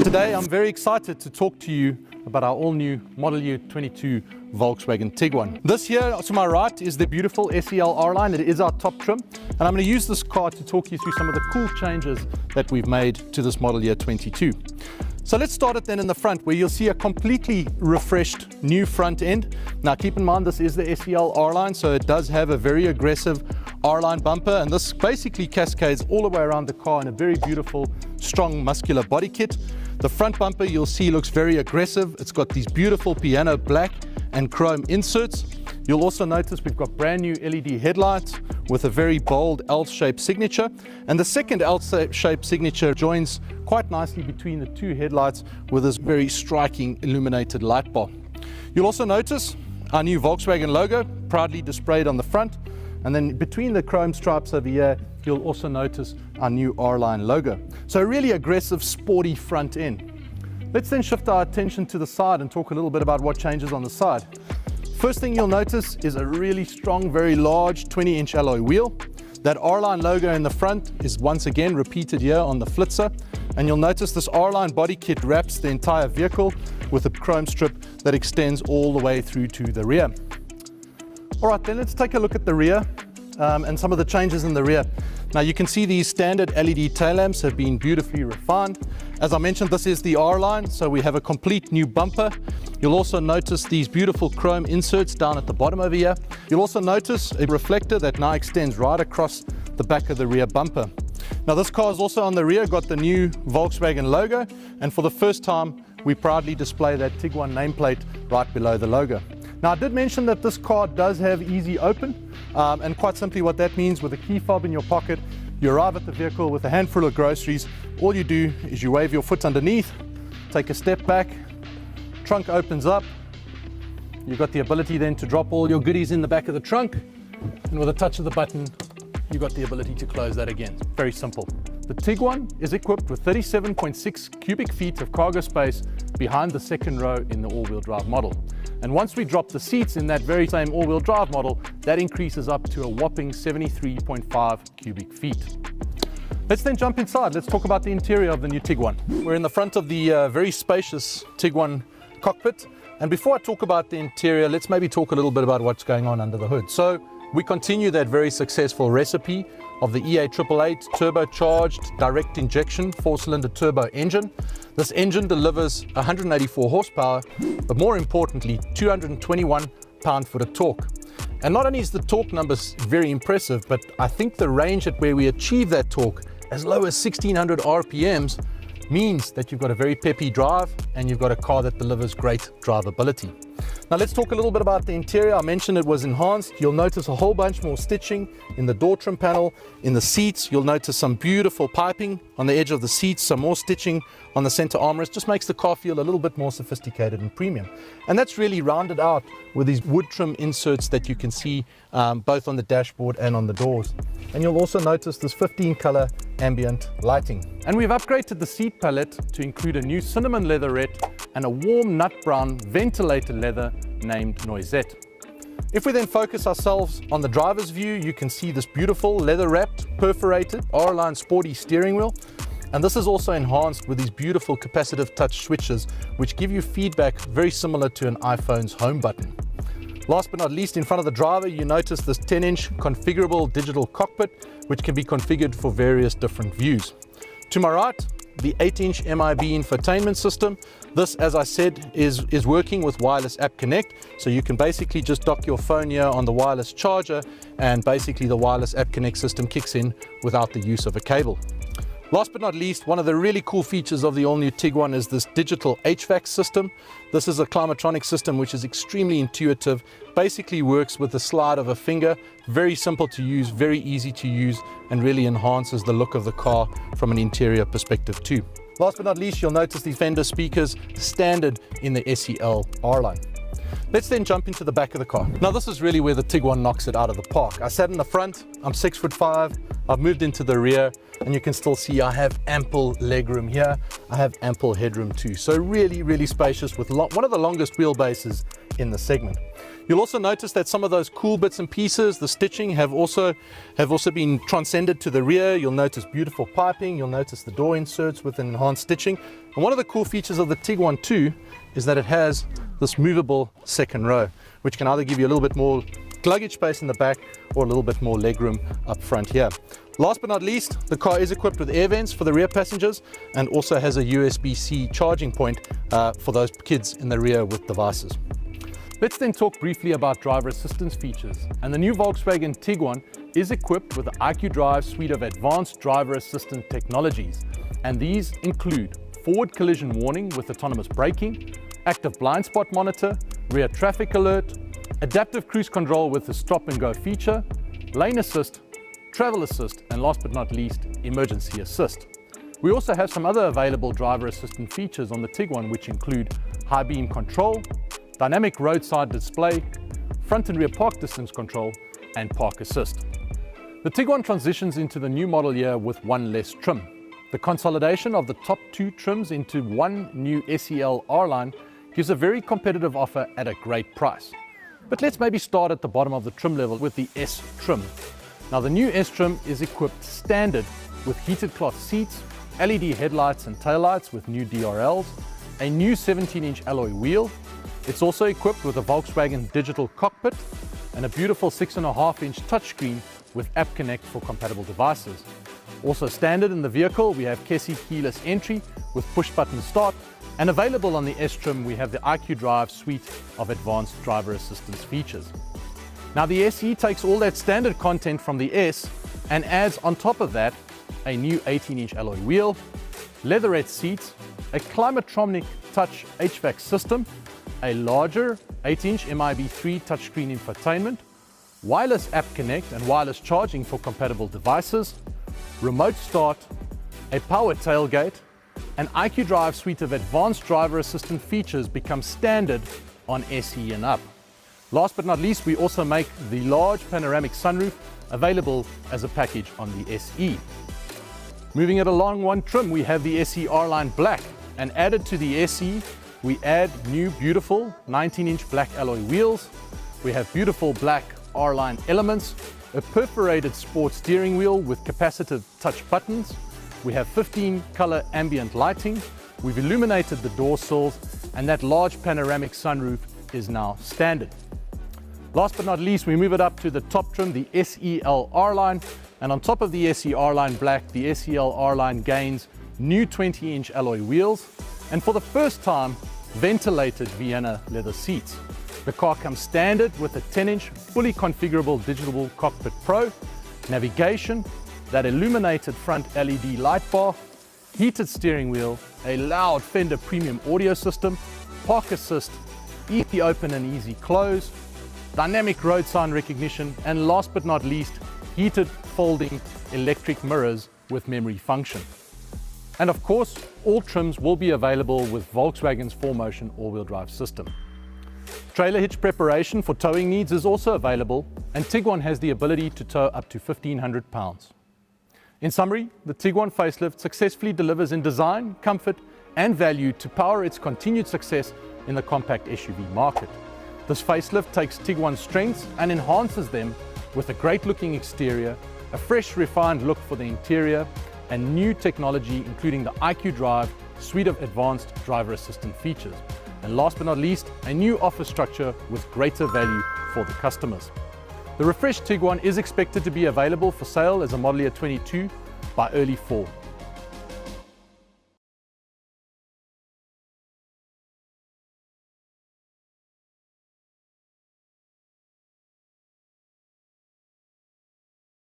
Today I'm very excited to talk to you about our all-new model year 22 Volkswagen Tiguan. This here to my right is the beautiful SEL R-Line. It is our top trim, and I'm going to use this car to talk you through some of the cool changes that we've made to this model year 22. So let's start it then in the front, where you'll see a completely refreshed new front end. Now keep in mind this is the SEL R-Line, so it does have a very aggressive R-Line bumper, and this basically cascades all the way around the car in a very beautiful, strong, muscular body kit. The front bumper you'll see looks very aggressive. It's got these beautiful piano black and chrome inserts. You'll also notice we've got brand new LED headlights with a very bold L-shaped signature, and the second L-shaped signature joins quite nicely between the two headlights with this very striking illuminated light bar. You'll also notice our new Volkswagen logo proudly displayed on the front, and then between the chrome stripes over here you'll also notice our new R-Line logo. So a really aggressive, sporty front end. Let's then shift our attention to the side and talk a little bit about what changes on the side. First thing you'll notice is a really strong, very large 20-inch alloy wheel. That R-Line logo in the front is once again repeated here on the flitzer, and you'll notice this R-Line body kit wraps the entire vehicle with a chrome strip that extends all the way through to the rear. All right, then let's take a look at the rear and some of the changes in the rear. Now you can see these standard LED tail lamps have been beautifully refined. As I mentioned, this is the R-Line, so we have a complete new bumper. You'll also notice these beautiful chrome inserts down at the bottom over here. You'll also notice a reflector that now extends right across the back of the rear bumper. Now this car is also on the rear got the new Volkswagen logo, and for the first time we proudly display that Tiguan nameplate right below the logo. Now I did mention that this car does have easy open, and quite simply what that means, with a key fob in your pocket, you arrive at the vehicle with a handful of groceries. All you do is you wave your foot underneath, take a step back, trunk opens up. You've got the ability then to drop all your goodies in the back of the trunk, and with a touch of the button you've got the ability to close that again. Very simple. The Tiguan is equipped with 37.6 cubic feet of cargo space behind the second row in the all-wheel drive model. And once we drop the seats in that very same all-wheel drive model, that increases up to a whopping 73.5 cubic feet. Let's then jump inside. Let's talk about the interior of the new Tiguan. We're in the front of the very spacious Tiguan cockpit. And before I talk about the interior, let's maybe talk a little bit about what's going on under the hood. So we continue that very successful recipe of the EA888 turbocharged direct injection 4-cylinder turbo engine. This engine delivers 184 horsepower, but more importantly 221 pound-foot of torque. And not only is the torque numbers very impressive, but I think the range at where we achieve that torque as low as 1600 RPMs means that you've got a very peppy drive and you've got a car that delivers great drivability. Now let's talk a little bit about the interior. I mentioned it was enhanced. You'll notice a whole bunch more stitching in the door trim panel, in the seats. You'll notice some beautiful piping on the edge of the seats, some more stitching on the center armrest. Just makes the car feel a little bit more sophisticated and premium. And that's really rounded out with these wood trim inserts that you can see both on the dashboard and on the doors. And you'll also notice this 15-color ambient lighting. And we've upgraded the seat palette to include a new cinnamon leatherette and a warm nut brown ventilated leather named Noisette. If we then focus ourselves on the driver's view, you can see this beautiful leather-wrapped, perforated R-Line sporty steering wheel. And this is also enhanced with these beautiful capacitive touch switches, which give you feedback very similar to an iPhone's home button. Last but not least, in front of the driver, you notice this 10-inch configurable digital cockpit, which can be configured for various different views. To my right, the 8-inch MIB infotainment system. This, as I said, is working with wireless app connect. So you can basically just dock your phone here on the wireless charger, and basically the wireless app connect system kicks in without the use of a cable. Last but not least, one of the really cool features of the all-new Tiguan is this digital HVAC system. This is a climatronic system which is extremely intuitive, basically works with the slide of a finger, very simple to use, very easy to use, and really enhances the look of the car from an interior perspective too. Last but not least, you'll notice these Fender speakers standard in the SEL R-Line. Let's then jump into the back of the car. Now this is really where the Tiguan knocks it out of the park. I sat in the front, I'm 6'5", I've moved into the rear, and you can still see I have ample legroom here. I have ample headroom too. So really, really spacious with one of the longest wheelbases in the segment. You'll also notice that some of those cool bits and pieces, the stitching, have also been transcended to the rear. You'll notice beautiful piping, you'll notice the door inserts with enhanced stitching. And one of the cool features of the Tiguan 2 is that it has this movable second row, which can either give you a little bit more luggage space in the back or a little bit more legroom up front here. Last but not least, the car is equipped with air vents for the rear passengers and also has a USB-C charging point for those kids in the rear with devices. Let's then talk briefly about driver assistance features. And the new Volkswagen Tiguan is equipped with the IQ Drive suite of advanced driver assistant technologies. And these include forward collision warning with autonomous braking, active blind spot monitor, rear traffic alert, adaptive cruise control with the stop and go feature, lane assist, travel assist, and last but not least, emergency assist. We also have some other available driver assistant features on the Tiguan, which include high beam control, dynamic roadside display, front and rear park distance control, and park assist. The Tiguan transitions into the new model year with one less trim. The consolidation of the top two trims into one new SEL R-Line gives a very competitive offer at a great price. But let's maybe start at the bottom of the trim level with the S trim. Now the new S trim is equipped standard with heated cloth seats, LED headlights and taillights with new DRLs, a new 17-inch alloy wheel. It's also equipped with a Volkswagen digital cockpit and a beautiful 6.5-inch touchscreen with App Connect for compatible devices. Also standard in the vehicle, we have KESI keyless entry with push-button start, and available on the S trim, we have the IQ Drive suite of advanced driver assistance features. Now the SE takes all that standard content from the S and adds on top of that a new 18-inch alloy wheel, leatherette seats, a Climatronic touch HVAC system, a larger 8-inch MIB3 touchscreen infotainment, wireless App Connect and wireless charging for compatible devices, remote start, a power tailgate, an IQ Drive suite of advanced driver assistant features become standard on SE and up. Last but not least, we also make the large panoramic sunroof available as a package on the SE. Moving it along one trim, we have the SE R-Line Black, and added to the SE, we add new beautiful 19-inch black alloy wheels. We have beautiful black R-Line elements, a perforated sport steering wheel with capacitive touch buttons. We have 15 color ambient lighting. We've illuminated the door sills, and that large panoramic sunroof is now standard. Last but not least, we move it up to the top trim, the SEL R-Line, and on top of the SE R-Line Black, the SEL R-Line gains new 20-inch alloy wheels, and for the first time, ventilated Vienna leather seats. The car comes standard with a 10-inch fully configurable digital cockpit pro, navigation, that illuminated front LED light bar, heated steering wheel, a loud Fender premium audio system, park assist, easy open and easy close, dynamic road sign recognition, and last but not least, heated folding electric mirrors with memory function. And of course, all trims will be available with Volkswagen's 4Motion all-wheel drive system. Trailer hitch preparation for towing needs is also available, and Tiguan has the ability to tow up to 1,500 pounds. In summary, the Tiguan facelift successfully delivers in design, comfort, and value to power its continued success in the compact SUV market. This facelift takes Tiguan's strengths and enhances them with a great-looking exterior, a fresh, refined look for the interior, and new technology including the IQ Drive suite of advanced driver assistant features. And last but not least, a new offer structure with greater value for the customers. The refreshed Tiguan is expected to be available for sale as a model year 22 by early fall.